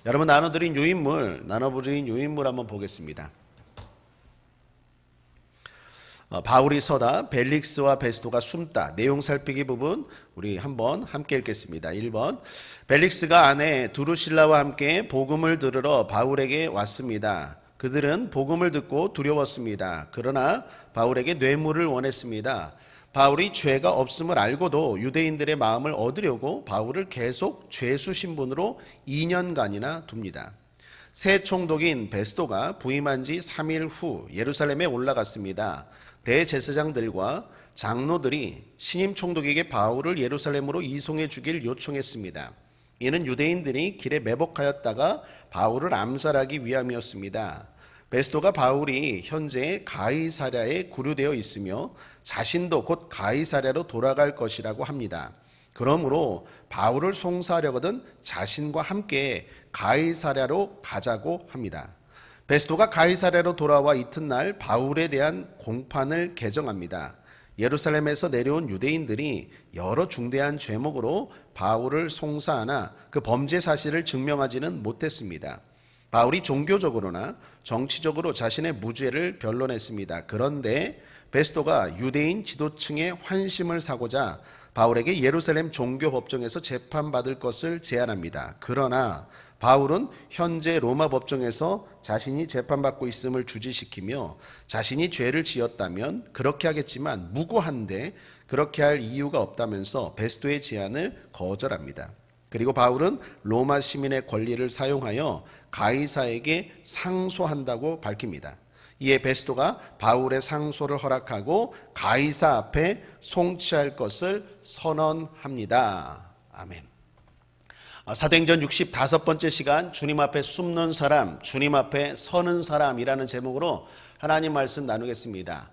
여러분 나눠드린 유인물 한번 보겠습니다. 바울이 서다 벨릭스와 베스도가 숨다. 내용 살피기 부분 우리 한번 함께 읽겠습니다. 1번 벨릭스가 아내 두루실라와 함께 복음을 들으러 바울에게 왔습니다. 그들은 복음을 듣고 두려웠습니다. 그러나 바울에게 뇌물을 원했습니다. 바울이 죄가 없음을 알고도 유대인들의 마음을 얻으려고 바울을 계속 죄수 신분으로 2년간이나 둡니다. 새 총독인 베스도가 부임한 지 3일 후 예루살렘에 올라갔습니다. 대제사장들과 장로들이 신임 총독에게 바울을 예루살렘으로 이송해 주길 요청했습니다. 이는 유대인들이 길에 매복하였다가 바울을 암살하기 위함이었습니다. 베스도가 바울이 현재 가이사랴에 구류되어 있으며 자신도 곧 가이사랴로 돌아갈 것이라고 합니다. 그러므로 바울을 송사하려거든 자신과 함께 가이사랴로 가자고 합니다. 베스도가 가이사랴로 돌아와 이튿날 바울에 대한 공판을 개정합니다. 예루살렘에서 내려온 유대인들이 여러 중대한 죄목으로 바울을 송사하나 그 범죄 사실을 증명하지는 못했습니다. 바울이 종교적으로나 정치적으로 자신의 무죄를 변론했습니다. 그런데 베스도가 유대인 지도층의 환심을 사고자 바울에게 예루살렘 종교법정에서 재판받을 것을 제안합니다. 그러나 바울은 현재 로마 법정에서 자신이 재판받고 있음을 주지시키며 자신이 죄를 지었다면 그렇게 하겠지만 무고한데 그렇게 할 이유가 없다면서 베스도의 제안을 거절합니다. 그리고 바울은 로마 시민의 권리를 사용하여 가이사에게 상소한다고 밝힙니다. 이에 베스도가 바울의 상소를 허락하고 가이사 앞에 송치할 것을 선언합니다. 아멘. 사도행전 65번째 시간 주님 앞에 숨는 사람, 주님 앞에 서는 사람이라는 제목으로 하나님 말씀 나누겠습니다.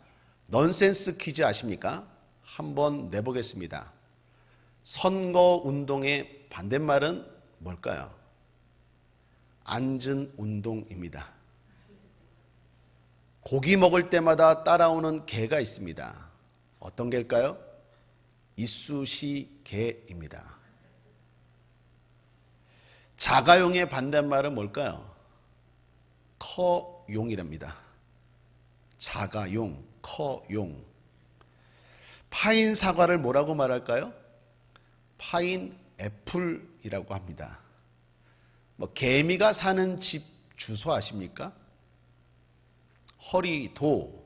넌센스 퀴즈 아십니까? 한번 내보겠습니다. 선거운동의 반대말은 뭘까요? 앉은 운동입니다. 고기 먹을 때마다 따라오는 개가 있습니다. 어떤 개일까요? 이쑤시 개입니다. 자가용의 반대말은 뭘까요? 커용이랍니다. 자가용, 커용. 파인 사과를 뭐라고 말할까요? 파인 애플이라고 합니다. 개미가 사는 집 주소 아십니까? 허리도,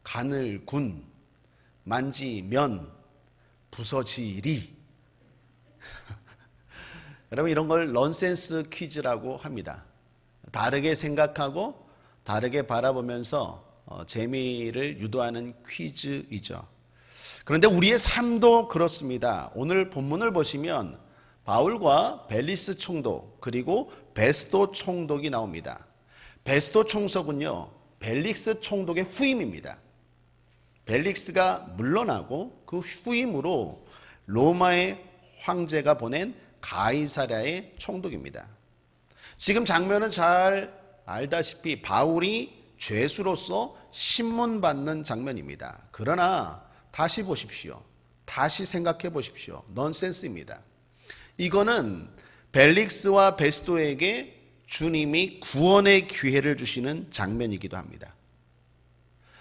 가늘군, 만지면, 부서지리. 여러분 이런 걸 넌센스 퀴즈라고 합니다. 다르게 생각하고 다르게 바라보면서 재미를 유도하는 퀴즈이죠. 그런데 우리의 삶도 그렇습니다. 오늘 본문을 보시면 바울과 벨리스 총독 그리고 베스도 총독이 나옵니다. 베스도 총독은요 벨릭스 총독의 후임입니다. 벨릭스가 물러나고 그 후임으로 로마의 황제가 보낸 가이사랴의 총독입니다. 지금 장면은 잘 알다시피 바울이 죄수로서 신문받는 장면입니다. 그러나 다시 보십시오. 다시 생각해 보십시오. 넌센스입니다. 이거는 벨릭스와 베스도에게 주님이 구원의 기회를 주시는 장면이기도 합니다.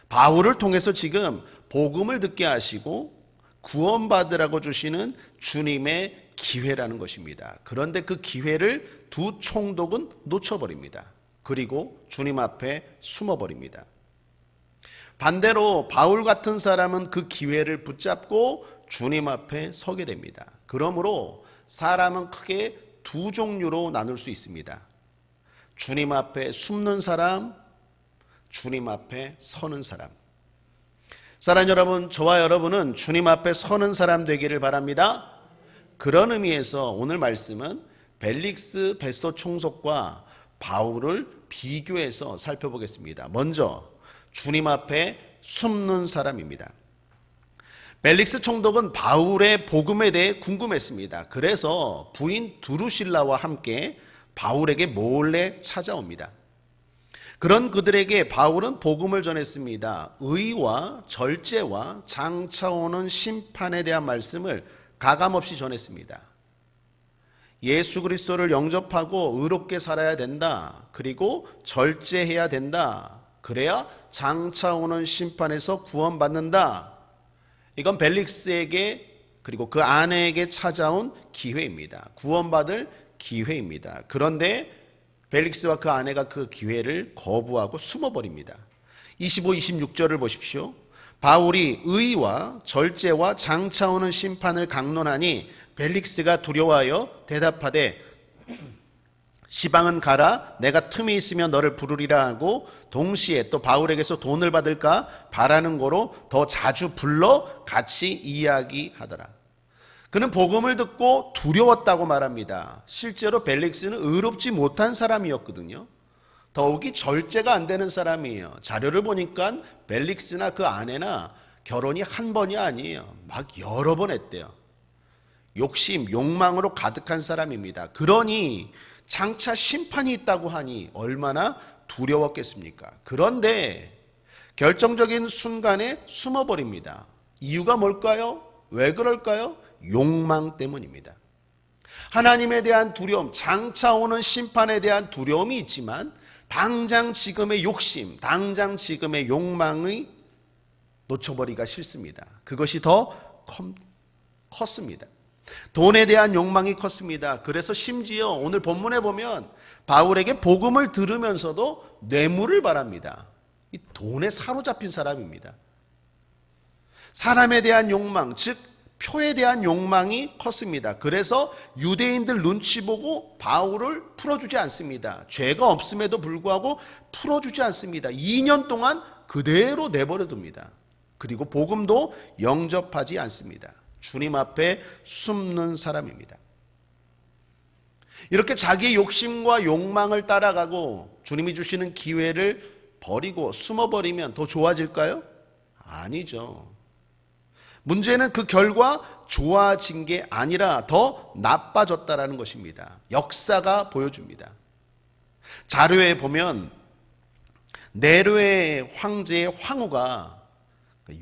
바울을 통해서 지금 복음을 듣게 하시고 구원받으라고 주시는 주님의 기회라는 것입니다. 그런데 그 기회를 두 총독은 놓쳐버립니다. 그리고 주님 앞에 숨어버립니다. 반대로 바울 같은 사람은 그 기회를 붙잡고 주님 앞에 서게 됩니다. 그러므로 사람은 크게 두 종류로 나눌 수 있습니다. 주님 앞에 숨는 사람, 주님 앞에 서는 사람. 사랑하는 여러분, 저와 여러분은 주님 앞에 서는 사람 되기를 바랍니다. 그런 의미에서 오늘 말씀은 벨릭스 베스도 총독과 바울을 비교해서 살펴보겠습니다. 먼저 주님 앞에 숨는 사람입니다. 벨릭스 총독은 바울의 복음에 대해 궁금했습니다. 그래서 부인 두루실라와 함께 바울에게 몰래 찾아옵니다. 그런 그들에게 바울은 복음을 전했습니다. 의와 절제와 장차 오는 심판에 대한 말씀을 가감없이 전했습니다. 예수 그리스도를 영접하고 의롭게 살아야 된다. 그리고 절제해야 된다. 그래야 장차 오는 심판에서 구원받는다. 이건 벨릭스에게 그리고 그 아내에게 찾아온 기회입니다. 구원받을 기회입니다. 그런데 벨릭스와 그 아내가 그 기회를 거부하고 숨어버립니다. 25, 26절을 보십시오. 바울이 의와 절제와 장차 오는 심판을 강론하니 벨릭스가 두려워하여 대답하되 시방은 가라 내가 틈이 있으면 너를 부르리라 하고 동시에 또 바울에게서 돈을 받을까 바라는 거로 더 자주 불러 같이 이야기하더라. 그는 복음을 듣고 두려웠다고 말합니다. 실제로 벨릭스는 의롭지 못한 사람이었거든요. 더욱이 절제가 안 되는 사람이에요. 자료를 보니까 벨릭스나 그 아내나 결혼이 한 번이 아니에요. 막 여러 번 했대요. 욕심, 욕망으로 가득한 사람입니다. 그러니 장차 심판이 있다고 하니 얼마나 두려웠겠습니까? 그런데 결정적인 순간에 숨어버립니다. 이유가 뭘까요? 왜 그럴까요? 욕망 때문입니다. 하나님에 대한 두려움, 장차 오는 심판에 대한 두려움이 있지만 당장 지금의 욕심, 당장 지금의 욕망이 놓쳐버리기가 싫습니다. 그것이 더 컸습니다. 돈에 대한 욕망이 컸습니다. 그래서 심지어 오늘 본문에 보면 바울에게 복음을 들으면서도 뇌물을 바랍니다. 이 돈에 사로잡힌 사람입니다. 사람에 대한 욕망, 즉 표에 대한 욕망이 컸습니다. 그래서 유대인들 눈치 보고 바울을 풀어주지 않습니다. 죄가 없음에도 불구하고 풀어주지 않습니다. 2년 동안 그대로 내버려둡니다. 그리고 복음도 영접하지 않습니다. 주님 앞에 숨는 사람입니다. 이렇게 자기의 욕심과 욕망을 따라가고 주님이 주시는 기회를 버리고 숨어버리면 더 좋아질까요? 아니죠. 문제는 그 결과 좋아진 게 아니라 더 나빠졌다라는 것입니다. 역사가 보여줍니다. 자료에 보면 네로의 황제 황후가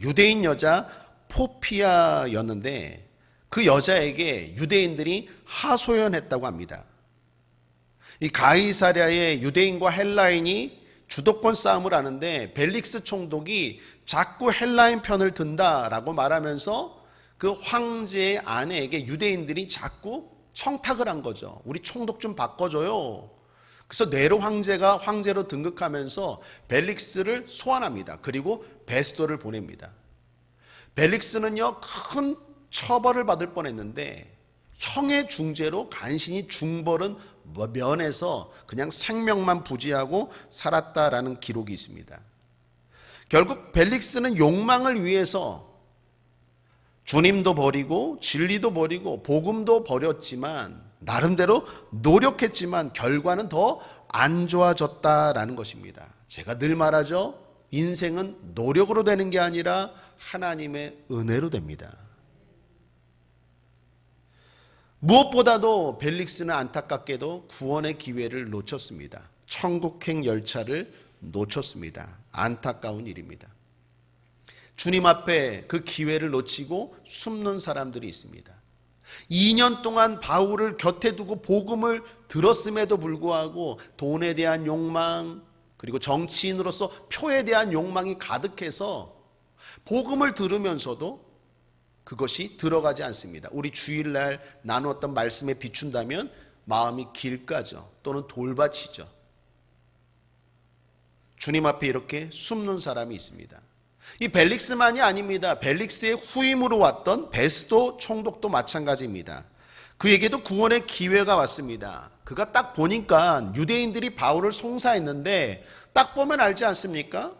유대인 여자 포피아였는데 그 여자에게 유대인들이 하소연했다고 합니다. 이 가이사랴의 유대인과 헬라인이 주도권 싸움을 하는데 벨릭스 총독이 자꾸 헬라인 편을 든다라고 말하면서 그 황제의 아내에게 유대인들이 자꾸 청탁을 한 거죠. 우리 총독 좀 바꿔줘요. 그래서 네로 황제가 황제로 등극하면서 벨릭스를 소환합니다. 그리고 베스도를 보냅니다. 벨릭스는요 큰 처벌을 받을 뻔했는데 형의 중재로 간신히 중벌은 면해서 그냥 생명만 부지하고 살았다라는 기록이 있습니다. 결국 벨릭스는 욕망을 위해서 주님도 버리고 진리도 버리고 복음도 버렸지만 나름대로 노력했지만 결과는 더 안 좋아졌다라는 것입니다. 제가 늘 말하죠. 인생은 노력으로 되는 게 아니라 하나님의 은혜로 됩니다. 무엇보다도 벨릭스는 안타깝게도 구원의 기회를 놓쳤습니다. 천국행 열차를 놓쳤습니다. 안타까운 일입니다. 주님 앞에 그 기회를 놓치고 숨는 사람들이 있습니다. 2년 동안 바울을 곁에 두고 복음을 들었음에도 불구하고 돈에 대한 욕망 그리고 정치인으로서 표에 대한 욕망이 가득해서 복음을 들으면서도 그것이 들어가지 않습니다. 우리 주일날 나누었던 말씀에 비춘다면 마음이 길가죠. 또는 돌밭이죠. 주님 앞에 이렇게 숨는 사람이 있습니다. 이 벨릭스만이 아닙니다. 벨릭스의 후임으로 왔던 베스도 총독도 마찬가지입니다. 그에게도 구원의 기회가 왔습니다. 그가 딱 보니까 유대인들이 바울을 송사했는데 딱 보면 알지 않습니까?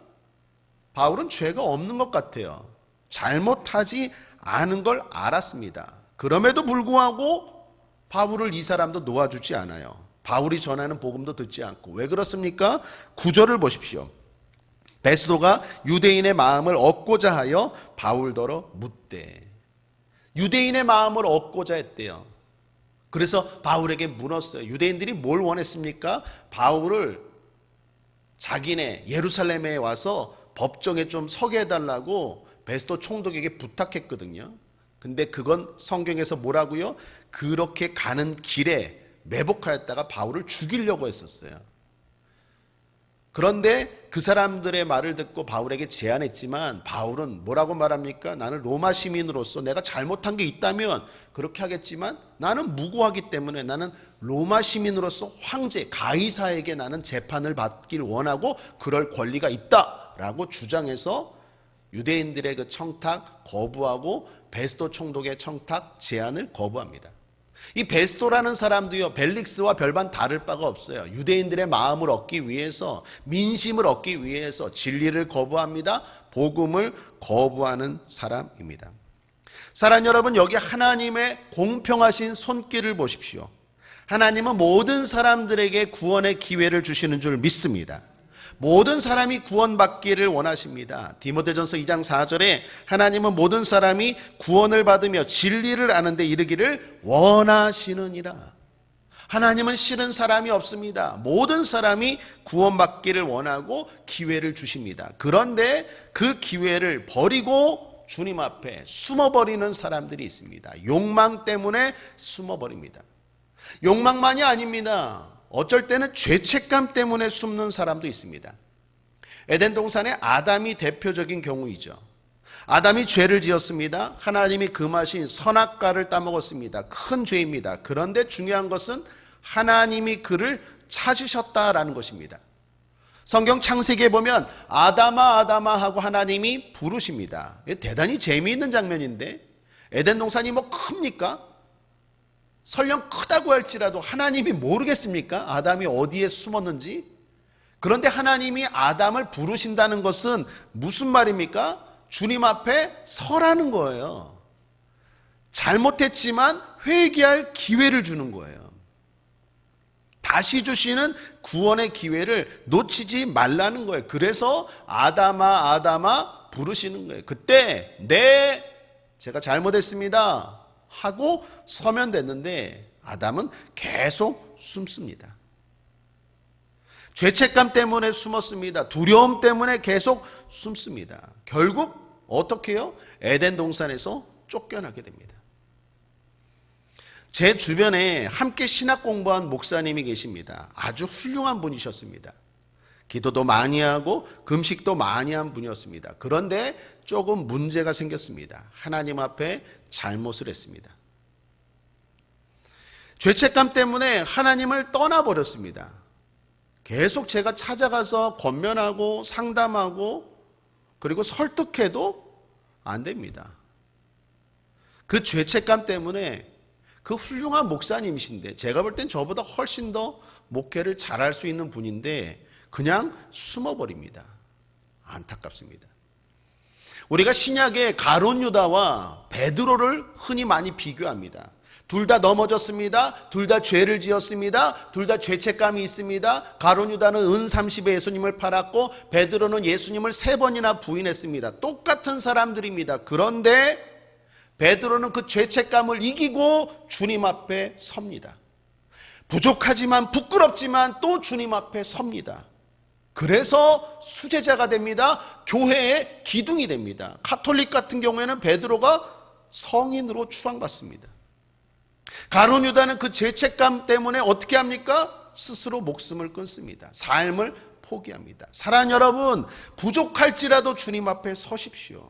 바울은 죄가 없는 것 같아요. 잘못하지 않은 걸 알았습니다. 그럼에도 불구하고 바울을 이 사람도 놓아주지 않아요. 바울이 전하는 복음도 듣지 않고. 왜 그렇습니까? 9절을 보십시오. 베스도가 유대인의 마음을 얻고자 하여 바울더러 묻되. 유대인의 마음을 얻고자 했대요. 그래서 바울에게 물었어요. 유대인들이 뭘 원했습니까? 바울을 자기네 예루살렘에 와서 법정에 좀 서게 해달라고 베스도 총독에게 부탁했거든요. 근데 그건 성경에서 뭐라고요? 그렇게 가는 길에 매복하였다가 바울을 죽이려고 했었어요. 그런데 그 사람들의 말을 듣고 바울에게 제안했지만 바울은 뭐라고 말합니까? 나는 로마 시민으로서 내가 잘못한 게 있다면 그렇게 하겠지만 나는 무고하기 때문에 나는 로마 시민으로서 황제 가이사에게 나는 재판을 받길 원하고 그럴 권리가 있다라고 주장해서 유대인들의 그 청탁 거부하고 베스도 총독의 청탁 제안을 거부합니다. 이 베스도라는 사람도요, 벨릭스와 별반 다를 바가 없어요. 유대인들의 마음을 얻기 위해서, 민심을 얻기 위해서 진리를 거부합니다. 복음을 거부하는 사람입니다. 사랑하는 여러분, 여기 하나님의 공평하신 손길을 보십시오. 하나님은 모든 사람들에게 구원의 기회를 주시는 줄 믿습니다. 모든 사람이 구원받기를 원하십니다. 디모데전서 2장 4절에 하나님은 모든 사람이 구원을 받으며 진리를 아는 데 이르기를 원하시느니라. 하나님은 싫은 사람이 없습니다. 모든 사람이 구원받기를 원하고 기회를 주십니다. 그런데 그 기회를 버리고 주님 앞에 숨어버리는 사람들이 있습니다. 욕망 때문에 숨어버립니다. 욕망만이 아닙니다. 어쩔 때는 죄책감 때문에 숨는 사람도 있습니다. 에덴 동산의 아담이 대표적인 경우이죠. 아담이 죄를 지었습니다. 하나님이 금하신 선악과를 따먹었습니다. 큰 죄입니다. 그런데 중요한 것은 하나님이 그를 찾으셨다라는 것입니다. 성경 창세기에 보면 아담아 아담아 하고 하나님이 부르십니다. 대단히 재미있는 장면인데 에덴 동산이 뭐 큽니까? 설령 크다고 할지라도 하나님이 모르겠습니까? 아담이 어디에 숨었는지. 그런데 하나님이 아담을 부르신다는 것은 무슨 말입니까? 주님 앞에 서라는 거예요. 잘못했지만 회개할 기회를 주는 거예요. 다시 주시는 구원의 기회를 놓치지 말라는 거예요. 그래서 아담아 아담아 부르시는 거예요. 그때 제가 잘못했습니다 하고 서면 됐는데 아담은 계속 숨습니다. 죄책감 때문에 숨었습니다. 두려움 때문에 계속 숨습니다. 결국 어떻게 해요? 에덴 동산에서 쫓겨나게 됩니다. 제 주변에 함께 신학 공부한 목사님이 계십니다. 아주 훌륭한 분이셨습니다. 기도도 많이 하고 금식도 많이 한 분이었습니다. 그런데 조금 문제가 생겼습니다. 하나님 앞에 잘못을 했습니다. 죄책감 때문에 하나님을 떠나버렸습니다. 계속 제가 찾아가서 권면하고 상담하고 그리고 설득해도 안 됩니다. 그 죄책감 때문에 그 훌륭한 목사님이신데 제가 볼 땐 저보다 훨씬 더 목회를 잘할 수 있는 분인데 그냥 숨어버립니다. 안타깝습니다. 우리가 신약의 가룟 유다와 베드로를 흔히 많이 비교합니다. 둘 다 넘어졌습니다. 둘 다 죄를 지었습니다. 둘 다 죄책감이 있습니다. 가룟 유다는 은 30에 예수님을 팔았고 베드로는 예수님을 3번이나 부인했습니다. 똑같은 사람들입니다. 그런데 베드로는 그 죄책감을 이기고 주님 앞에 섭니다. 부족하지만 부끄럽지만 또 주님 앞에 섭니다. 그래서 수제자가 됩니다. 교회의 기둥이 됩니다. 가톨릭 같은 경우에는 베드로가 성인으로 추앙받습니다. 가룟 유다는 그 죄책감 때문에 어떻게 합니까? 스스로 목숨을 끊습니다. 삶을 포기합니다. 사랑하는 여러분, 부족할지라도 주님 앞에 서십시오.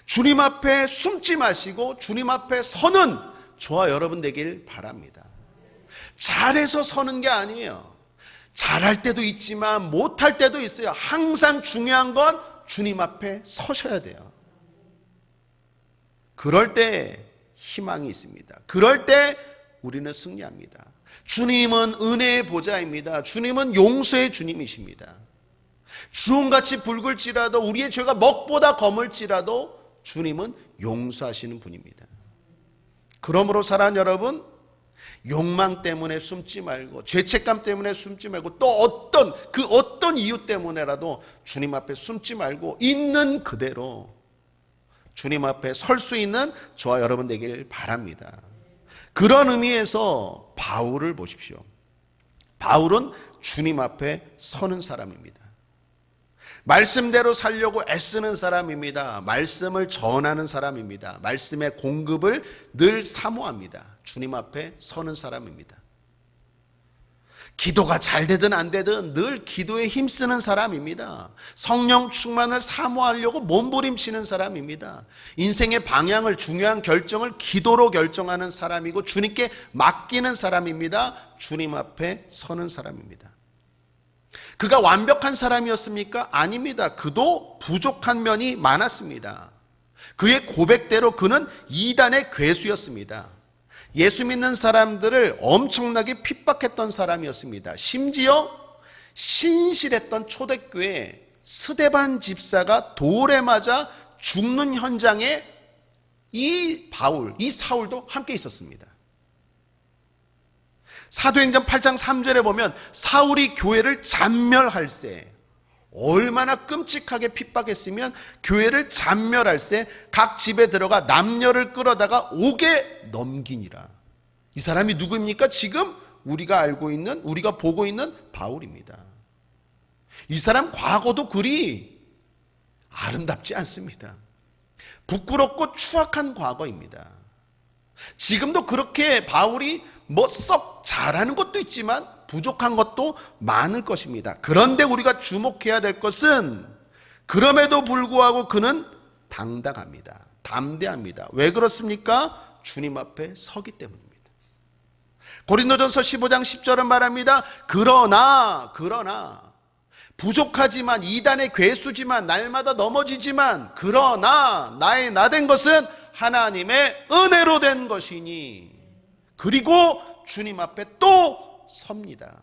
주님 앞에 숨지 마시고 주님 앞에 서는 저와 여러분 되길 바랍니다. 잘해서 서는 게 아니에요. 잘할 때도 있지만 못할 때도 있어요. 항상 중요한 건 주님 앞에 서셔야 돼요. 그럴 때 희망이 있습니다. 그럴 때 우리는 승리합니다. 주님은 은혜의 보좌입니다. 주님은 용서의 주님이십니다. 주홍같이 붉을지라도 우리의 죄가 먹보다 검을지라도 주님은 용서하시는 분입니다. 그러므로 사랑하는 여러분, 욕망 때문에 숨지 말고 죄책감 때문에 숨지 말고 또 어떤 이유 때문에라도 주님 앞에 숨지 말고 있는 그대로 주님 앞에 설 수 있는 저와 여러분 되기를 바랍니다. 그런 의미에서 바울을 보십시오. 바울은 주님 앞에 서는 사람입니다. 말씀대로 살려고 애쓰는 사람입니다. 말씀을 전하는 사람입니다. 말씀의 공급을 늘 사모합니다. 주님 앞에 서는 사람입니다. 기도가 잘 되든 안 되든 늘 기도에 힘쓰는 사람입니다. 성령 충만을 사모하려고 몸부림치는 사람입니다. 인생의 방향을, 중요한 결정을 기도로 결정하는 사람이고 주님께 맡기는 사람입니다. 주님 앞에 서는 사람입니다. 그가 완벽한 사람이었습니까? 아닙니다. 그도 부족한 면이 많았습니다. 그의 고백대로 그는 이단의 괴수였습니다. 예수 믿는 사람들을 엄청나게 핍박했던 사람이었습니다. 심지어 신실했던 초대교회 스데반 집사가 돌에 맞아 죽는 현장에 이 사울도 함께 있었습니다. 사도행전 8장 3절에 보면 사울이 교회를 잔멸할세, 얼마나 끔찍하게 핍박했으면 교회를 잔멸할세 각 집에 들어가 남녀를 끌어다가 옥에 넘기니라. 이 사람이 누구입니까? 지금 우리가 알고 있는, 우리가 보고 있는 바울입니다. 이 사람 과거도 그리 아름답지 않습니다. 부끄럽고 추악한 과거입니다. 지금도 그렇게 바울이 썩 잘하는 것도 있지만 부족한 것도 많을 것입니다. 그런데 우리가 주목해야 될 것은 그럼에도 불구하고 그는 당당합니다. 담대합니다. 왜 그렇습니까? 주님 앞에 서기 때문입니다. 고린도전서 15장 10절은 말합니다. 그러나 부족하지만 이단의 괴수지만 날마다 넘어지지만 그러나 나의 나된 것은 하나님의 은혜로 된 것이니 그리고 주님 앞에 또 섭니다.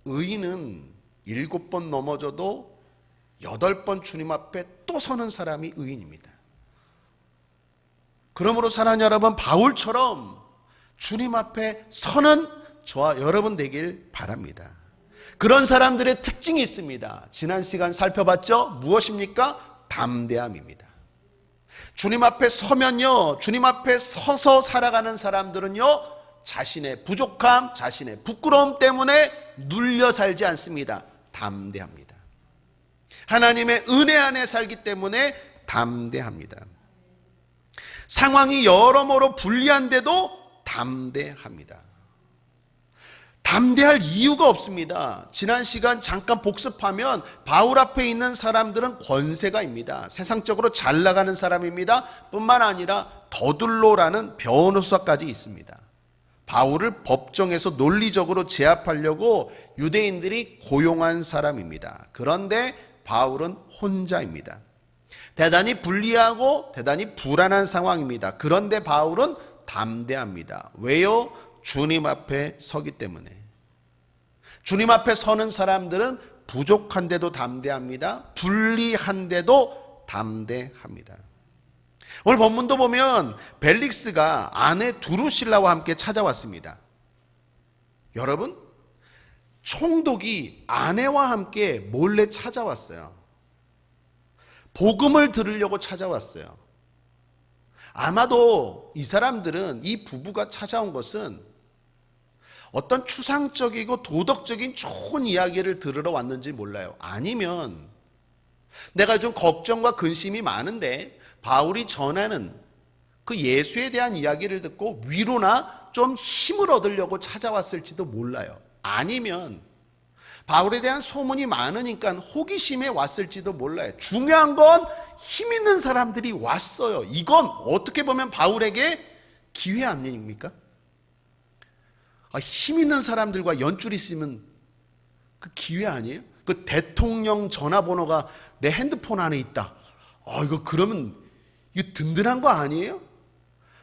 의인은 7번 넘어져도 8번 주님 앞에 또 서는 사람이 의인입니다. 그러므로 사랑하는 여러분, 바울처럼 주님 앞에 서는 저와 여러분 되길 바랍니다. 그런 사람들의 특징이 있습니다. 지난 시간 살펴봤죠? 무엇입니까? 담대함입니다. 주님 앞에 서면요, 주님 앞에 서서 살아가는 사람들은요, 자신의 부족함, 자신의 부끄러움 때문에 눌려 살지 않습니다. 담대합니다. 하나님의 은혜 안에 살기 때문에 담대합니다. 상황이 여러모로 불리한데도 담대합니다. 담대할 이유가 없습니다. 지난 시간 잠깐 복습하면 바울 앞에 있는 사람들은 권세가입니다. 세상적으로 잘 나가는 사람입니다. 뿐만 아니라 더둘로라는 변호사까지 있습니다. 바울을 법정에서 논리적으로 제압하려고 유대인들이 고용한 사람입니다. 그런데 바울은 혼자입니다. 대단히 불리하고 대단히 불안한 상황입니다. 그런데 바울은 담대합니다. 왜요? 주님 앞에 서기 때문에. 주님 앞에 서는 사람들은 부족한데도 담대합니다. 불리한데도 담대합니다. 오늘 본문도 보면 벨릭스가 아내 두루실라와 함께 찾아왔습니다. 여러분, 총독이 아내와 함께 몰래 찾아왔어요. 복음을 들으려고 찾아왔어요. 아마도 이 사람들은, 이 부부가 찾아온 것은 어떤 추상적이고 도덕적인 좋은 이야기를 들으러 왔는지 몰라요. 아니면 내가 좀 걱정과 근심이 많은데 바울이 전하는 그 예수에 대한 이야기를 듣고 위로나 좀 힘을 얻으려고 찾아왔을지도 몰라요. 아니면 바울에 대한 소문이 많으니까 호기심에 왔을지도 몰라요. 중요한 건 힘 있는 사람들이 왔어요. 이건 어떻게 보면 바울에게 기회 아닙니까? 힘 있는 사람들과 연줄이 있으면 그 기회 아니에요? 그 대통령 전화번호가 내 핸드폰 안에 있다. 이거 그러면 이거 든든한 거 아니에요?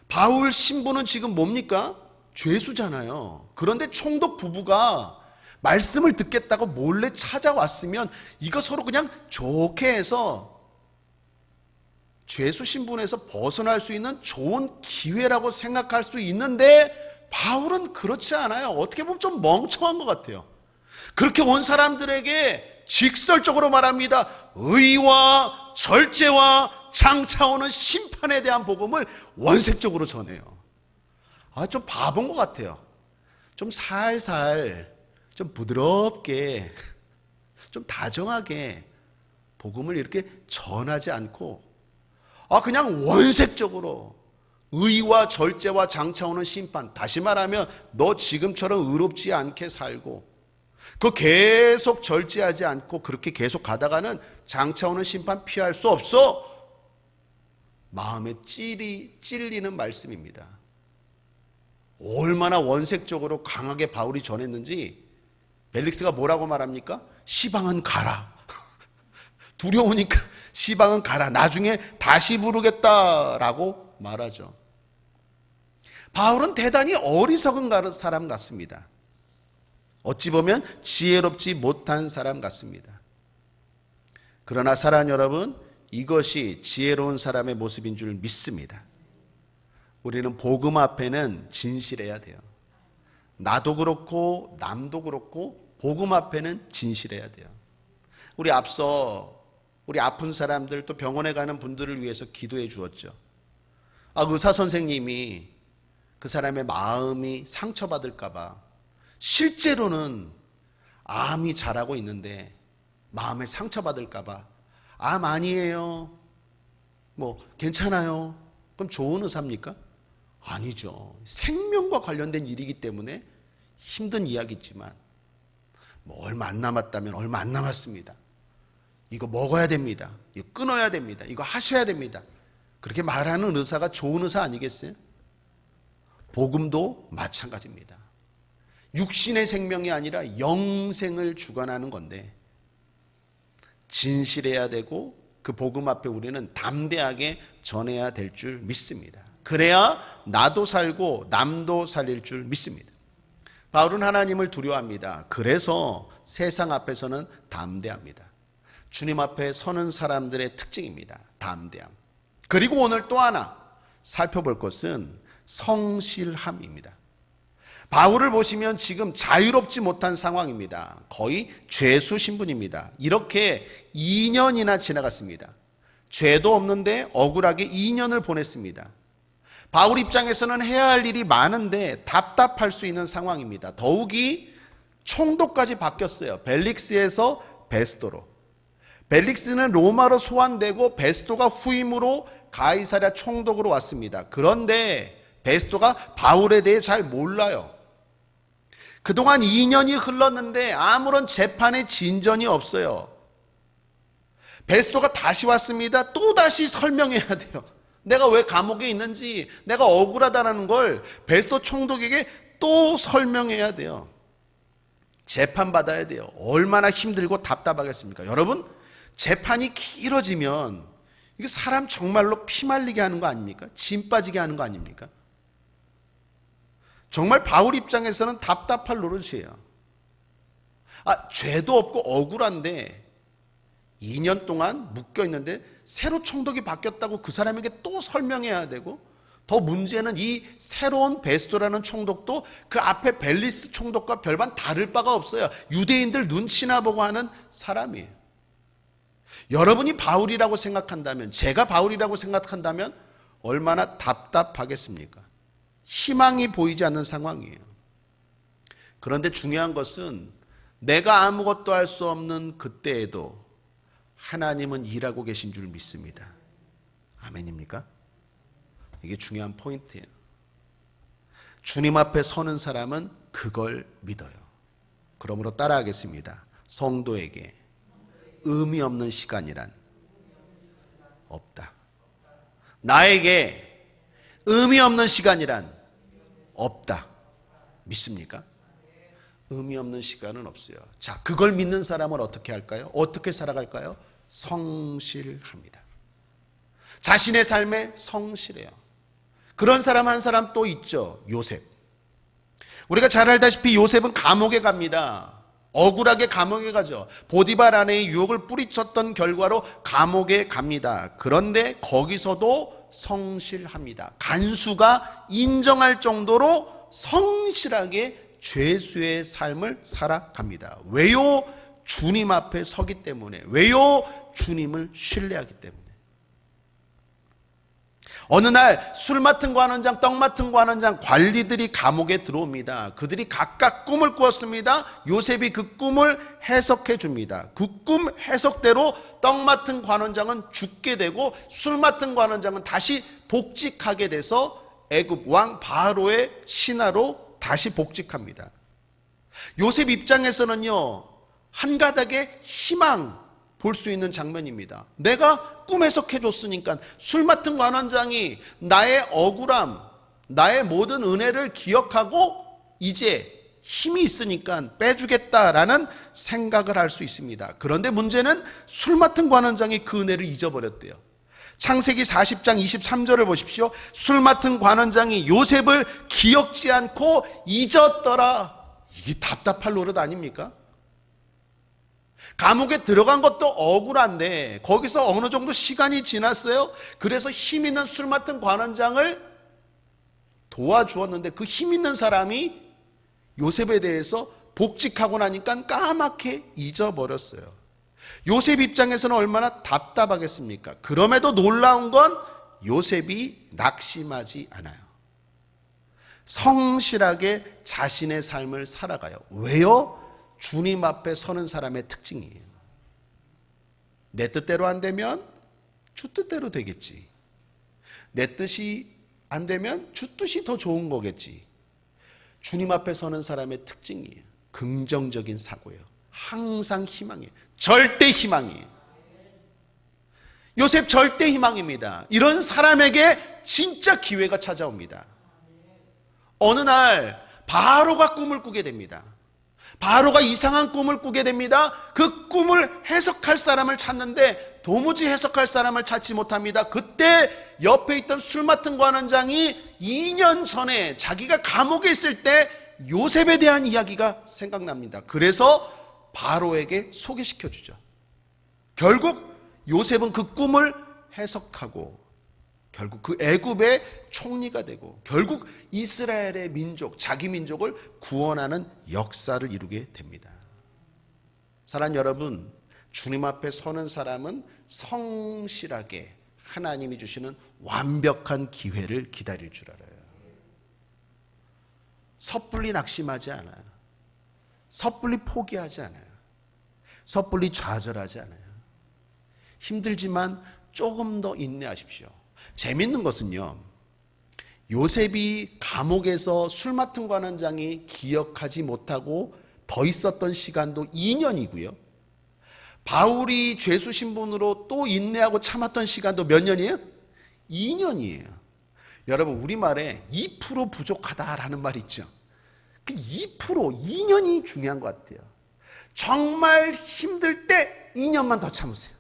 바울 신부는 지금 뭡니까? 죄수잖아요. 그런데 총독 부부가 말씀을 듣겠다고 몰래 찾아왔으면 이거 서로 그냥 좋게 해서 죄수 신분에서 벗어날 수 있는 좋은 기회라고 생각할 수 있는데 바울은 그렇지 않아요. 어떻게 보면 좀 멍청한 것 같아요. 그렇게 온 사람들에게 직설적으로 말합니다. 의와 절제와 장차 오는 심판에 대한 복음을 원색적으로 전해요. 좀 바본 것 같아요. 좀 살살, 좀 부드럽게, 좀 다정하게 복음을 이렇게 전하지 않고 그냥 원색적으로 의와 절제와 장차오는 심판, 다시 말하면 너 지금처럼 의롭지 않게 살고 그 계속 절제하지 않고 그렇게 계속 가다가는 장차오는 심판 피할 수 없어. 마음에 찔리는 말씀입니다. 얼마나 원색적으로 강하게 바울이 전했는지 벨릭스가 뭐라고 말합니까? 시방은 가라. 두려우니까 시방은 가라. 나중에 다시 부르겠다라고 말하죠. 바울은 대단히 어리석은 사람 같습니다. 어찌 보면 지혜롭지 못한 사람 같습니다. 그러나 사랑하는 여러분, 이것이 지혜로운 사람의 모습인 줄 믿습니다. 우리는 복음 앞에는 진실해야 돼요. 나도 그렇고 남도 그렇고 복음 앞에는 진실해야 돼요. 우리 앞서 우리 아픈 사람들 또 병원에 가는 분들을 위해서 기도해 주었죠. 의사 선생님이 그 사람의 마음이 상처받을까 봐 실제로는 암이 자라고 있는데 마음에 상처받을까 봐 암 아니에요. 괜찮아요. 그럼 좋은 의사입니까? 아니죠. 생명과 관련된 일이기 때문에 힘든 이야기지만 얼마 안 남았다면 얼마 안 남았습니다. 이거 먹어야 됩니다. 이거 끊어야 됩니다. 이거 하셔야 됩니다. 그렇게 말하는 의사가 좋은 의사 아니겠어요? 복음도 마찬가지입니다. 육신의 생명이 아니라 영생을 주관하는 건데 진실해야 되고 그 복음 앞에 우리는 담대하게 전해야 될 줄 믿습니다. 그래야 나도 살고 남도 살릴 줄 믿습니다. 바울은 하나님을 두려워합니다. 그래서 세상 앞에서는 담대합니다. 주님 앞에 서는 사람들의 특징입니다. 담대함. 그리고 오늘 또 하나 살펴볼 것은 성실함입니다. 바울을 보시면 지금 자유롭지 못한 상황입니다. 거의 죄수 신분입니다. 이렇게 2년이나 지나갔습니다. 죄도 없는데 억울하게 2년을 보냈습니다. 바울 입장에서는 해야 할 일이 많은데 답답할 수 있는 상황입니다. 더욱이 총독까지 바뀌었어요. 벨릭스에서 베스도로. 벨릭스는 로마로 소환되고 베스도가 후임으로 가이사랴 총독으로 왔습니다. 그런데 베스도가 바울에 대해 잘 몰라요. 그동안 2년이 흘렀는데 아무런 재판의 진전이 없어요. 베스도가 다시 왔습니다. 또다시 설명해야 돼요. 내가 왜 감옥에 있는지, 내가 억울하다는 걸 베스도 총독에게 또 설명해야 돼요. 재판받아야 돼요. 얼마나 힘들고 답답하겠습니까? 여러분, 재판이 길어지면 이게 사람 정말로 피말리게 하는 거 아닙니까? 진 빠지게 하는 거 아닙니까? 정말 바울 입장에서는 답답할 노릇이에요. 죄도 없고 억울한데 2년 동안 묶여 있는데 새로 총독이 바뀌었다고 그 사람에게 또 설명해야 되고, 더 문제는 이 새로운 베스도라는 총독도 그 앞에 벨리스 총독과 별반 다를 바가 없어요. 유대인들 눈치나 보고 하는 사람이에요. 여러분이 바울이라고 생각한다면, 제가 바울이라고 생각한다면 얼마나 답답하겠습니까? 희망이 보이지 않는 상황이에요. 그런데 중요한 것은 내가 아무것도 할 수 없는 그때에도 하나님은 일하고 계신 줄 믿습니다. 아멘입니까? 이게 중요한 포인트예요. 주님 앞에 서는 사람은 그걸 믿어요. 그러므로 따라하겠습니다. 성도에게 의미 없는 시간이란 없다. 나에게 의미 없는 시간이란 없다. 믿습니까? 의미 없는 시간은 없어요. 자, 그걸 믿는 사람은 어떻게 할까요? 어떻게 살아갈까요? 성실합니다. 자신의 삶에 성실해요. 그런 사람 한 사람 또 있죠. 요셉. 우리가 잘 알다시피 요셉은 감옥에 갑니다. 억울하게 감옥에 가죠. 보디발 아내의 유혹을 뿌리쳤던 결과로 감옥에 갑니다. 그런데 거기서도 성실합니다. 간수가 인정할 정도로 성실하게 죄수의 삶을 살아갑니다. 왜요? 주님 앞에 서기 때문에. 왜요? 주님을 신뢰하기 때문에. 어느 날 술 맡은 관원장, 떡 맡은 관원장 관리들이 감옥에 들어옵니다. 그들이 각각 꿈을 꾸었습니다. 요셉이 그 꿈을 해석해 줍니다. 그 꿈 해석대로 떡 맡은 관원장은 죽게 되고 술 맡은 관원장은 다시 복직하게 돼서 애굽 왕 바로의 신하로 다시 복직합니다. 요셉 입장에서는요, 한 가닥의 희망 볼 수 있는 장면입니다. 내가 꿈 해석해 줬으니까 술 맡은 관원장이 나의 억울함, 나의 모든 은혜를 기억하고 이제 힘이 있으니까 빼주겠다라는 생각을 할 수 있습니다. 그런데 문제는 술 맡은 관원장이 그 은혜를 잊어버렸대요. 창세기 40장 23절을 보십시오. 술 맡은 관원장이 요셉을 기억지 않고 잊었더라. 이게 답답할 노릇 아닙니까? 감옥에 들어간 것도 억울한데 거기서 어느 정도 시간이 지났어요. 그래서 힘 있는 술 맡은 관원장을 도와주었는데 그 힘 있는 사람이 요셉에 대해서 복직하고 나니까 까맣게 잊어버렸어요. 요셉 입장에서는 얼마나 답답하겠습니까? 그럼에도 놀라운 건 요셉이 낙심하지 않아요. 성실하게 자신의 삶을 살아가요. 왜요? 주님 앞에 서는 사람의 특징이에요. 내 뜻대로 안 되면 주 뜻대로 되겠지. 내 뜻이 안 되면 주 뜻이 더 좋은 거겠지. 주님 앞에 서는 사람의 특징이에요. 긍정적인 사고예요. 항상 희망이에요. 절대 희망이에요. 요셉 절대 희망입니다. 이런 사람에게 진짜 기회가 찾아옵니다. 어느 날 바로가 꿈을 꾸게 됩니다. 바로가 이상한 꿈을 꾸게 됩니다. 그 꿈을 해석할 사람을 찾는데 도무지 해석할 사람을 찾지 못합니다. 그때 옆에 있던 술 맡은 관원장이 2년 전에 자기가 감옥에 있을 때 요셉에 대한 이야기가 생각납니다. 그래서 바로에게 소개시켜 주죠. 결국 요셉은 그 꿈을 해석하고 결국 그 애굽의 총리가 되고 결국 이스라엘의 민족, 자기 민족을 구원하는 역사를 이루게 됩니다. 사랑하는 여러분, 주님 앞에 서는 사람은 성실하게 하나님이 주시는 완벽한 기회를 기다릴 줄 알아요. 섣불리 낙심하지 않아요. 섣불리 포기하지 않아요. 섣불리 좌절하지 않아요. 힘들지만 조금 더 인내하십시오. 재밌는 것은요, 요셉이 감옥에서 술 맡은 관원장이 기억하지 못하고 더 있었던 시간도 2년이고요. 바울이 죄수 신분으로 또 인내하고 참았던 시간도 몇 년이에요? 2년이에요. 여러분, 우리말에 2% 부족하다라는 말이 있죠. 그 2%, 2년이 중요한 것 같아요. 정말 힘들 때 2년만 더 참으세요.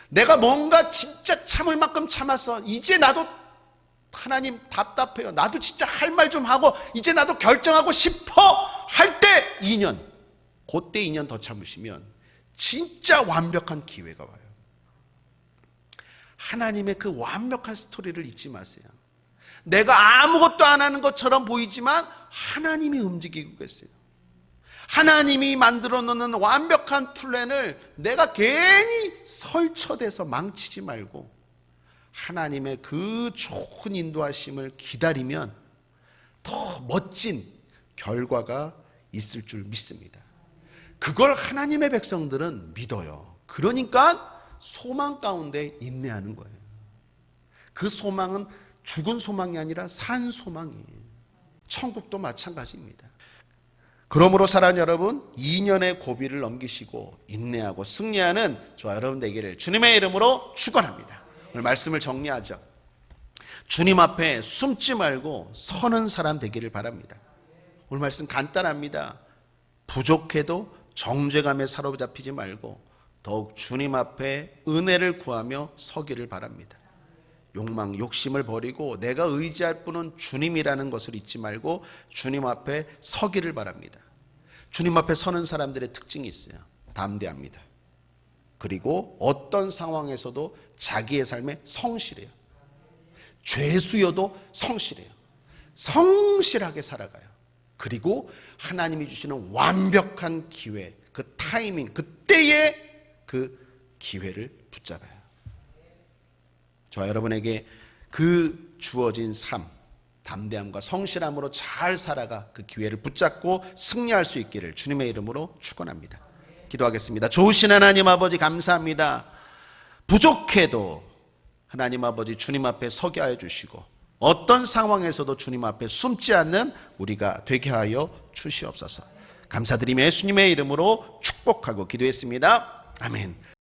내가 뭔가 진짜 참을 만큼 참았어. 이제 나도 하나님 답답해요. 나도 진짜 할 말 좀 하고 이제 나도 결정하고 싶어 할 때 2년. 그때 2년 더 참으시면 진짜 완벽한 기회가 와요. 하나님의 그 완벽한 스토리를 잊지 마세요. 내가 아무것도 안 하는 것처럼 보이지만 하나님이 움직이고 계세요. 하나님이 만들어 놓는 완벽한 플랜을 내가 괜히 설쳐대서 망치지 말고 하나님의 그 좋은 인도하심을 기다리면 더 멋진 결과가 있을 줄 믿습니다. 그걸 하나님의 백성들은 믿어요. 그러니까 소망 가운데 인내하는 거예요. 그 소망은 죽은 소망이 아니라 산 소망이에요. 천국도 마찬가지입니다. 그러므로 사랑하는 여러분, 2년의 고비를 넘기시고 인내하고 승리하는 저와 여러분 되기를 주님의 이름으로 축원합니다. 오늘 말씀을 정리하죠. 주님 앞에 숨지 말고 서는 사람 되기를 바랍니다. 오늘 말씀 간단합니다. 부족해도 정죄감에 사로잡히지 말고 더욱 주님 앞에 은혜를 구하며 서기를 바랍니다. 욕망, 욕심을 버리고 내가 의지할 분은 주님이라는 것을 잊지 말고 주님 앞에 서기를 바랍니다. 주님 앞에 서는 사람들의 특징이 있어요. 담대합니다. 그리고 어떤 상황에서도 자기의 삶에 성실해요. 죄수여도 성실해요. 성실하게 살아가요. 그리고 하나님이 주시는 완벽한 기회, 그 타이밍, 그때의 그 기회를 붙잡아요. 저와 여러분에게 그 주어진 삶, 담대함과 성실함으로 잘 살아가 그 기회를 붙잡고 승리할 수 있기를 주님의 이름으로 축원합니다. 기도하겠습니다. 좋으신 하나님 아버지 감사합니다. 부족해도 하나님 아버지 주님 앞에 서게 하여 주시고 어떤 상황에서도 주님 앞에 숨지 않는 우리가 되게 하여 주시옵소서. 감사드리며 예수님의 이름으로 축복하고 기도했습니다. 아멘.